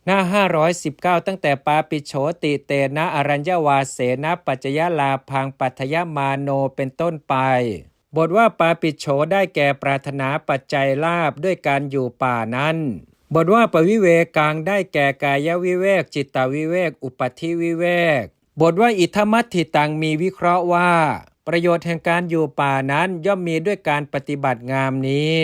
หน้า519ตั้งแต่ปาปิโฉติเตนะอรัญญวาเสนะปัจจยลาพังปัทยมาโนเป็นต้นไปบทว่าปาปิโฉได้แก่ปรารถนาปัจจัยลาภด้วยการอยู่ป่านั้นบทว่าปวิเวกังได้แก่กายวิเวกจิตตวิเวกอุปัฏฐิวิเวกบทว่าอิทธมัตถิตังมีวิเคราะห์ว่าประโยชน์แห่งการอยู่ป่านั้นย่อมมีด้วยการปฏิบัติงามนี้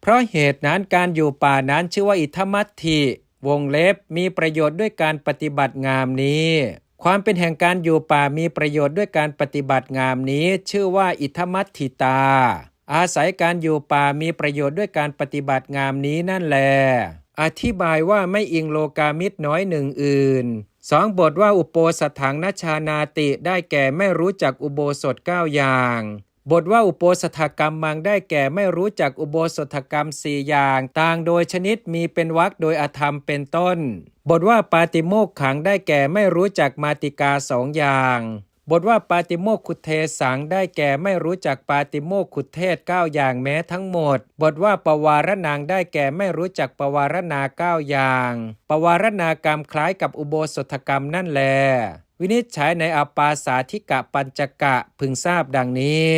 เพราะเหตุนั้นการอยู่ป่านั้นชื่อว่าอิทธมัตถิวงเล็บมีประโยชน์ด้วยการปฏิบัติงามนี้ความเป็นแห่งการอยู่ป่ามีประโยชน์ด้วยการปฏิบัติงามนี้ชื่อว่าอิทธมัตถิตาอาศัยการอยู่ป่ามีประโยชน์ด้วยการปฏิบัติงามนี้นั่นแลอธิบายว่าไม่อิงโลกามิตรน้อยหนึ่งอื่น2บทว่าอุโปสถังนชานาติได้แก่ไม่รู้จักอุโบสถ9อย่างบทว่าอุโปสถกรรมมังได้แก่ไม่รู้จักอุโบสถกรรม4อย่างต่างโดยชนิดมีเป็นวรรคโดยอธรรมเป็นต้นบทว่าปาติโมกขังได้แก่ไม่รู้จักมาติกา2อย่างบทว่าปาติโมกขุเทสังได้แก่ไม่รู้จักปาติโมกขุเทศ9อย่างแม้ทั้งหมดบทว่าปวารณังได้แก่ไม่รู้จักปวารณา9อย่างปวารณากรรมคล้ายกับอุโบสถกรรมนั่นแลวินิจฉัยในอปาสาธิกะปัญจกะพึงทราบดังนี้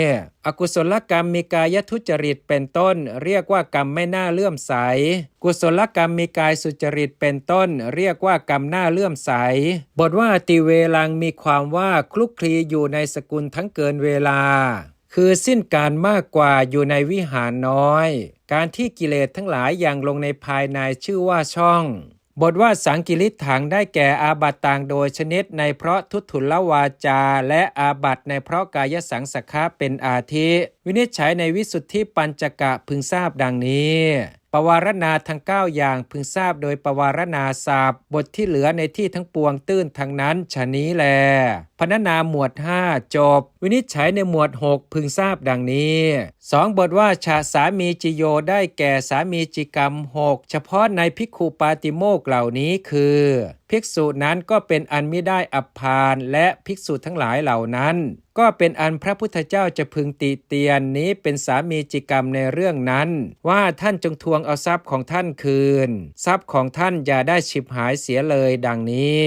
อกุศลกรรมมีกายทุจริตเป็นต้นเรียกว่ากรรมไม่น่าเลื่อมใสกุศลกรรมมีกายสุจริตเป็นต้นเรียกว่ากรรมน่าเลื่อมใสบทว่าอติเวลังมีความว่าคลุกคลีอยู่ในสกุลทั้งเกินเวลาคือสิ้นการมากกว่าอยู่ในวิหารน้อยการที่กิเลสทั้งหลายอย่างลงในภายในชื่อว่าช่องบทว่าสังกิริถังได้แก่อาบัตต่างโดยชนิดในเพราะทุตุลวาจาและอาบัตในเพราะกายสังสคะเป็นอาทิวินิจฉัยในวิสุทธิปัญจกะพึงทราบดังนี้ปวารณาทั้ง9อย่างพึงทราบโดยปวารณาศัพท์บทที่เหลือในที่ทั้งปวงตื้นทั้งนั้นฉะนี้แลพรรณนาหมวด5จบวินิจฉัยในหมวด6พึงทราบดังนี้2บทว่าชาสามีจิโยได้แก่สามีจิกรรม6เฉพาะในภิกขุปาติโมกข์เหล่านี้คือภิกษุนั้นก็เป็นอันมิได้อัปพานและภิกษุทั้งหลายเหล่านั้นก็เป็นอันพระพุทธเจ้าจะพึงติเตียนนี้เป็นสามีจิกรรมในเรื่องนั้นว่าท่านจงทวงเอาทรัพย์ของท่านคืนทรัพย์ของท่านอย่าได้ฉิบหายเสียเลยดังนี้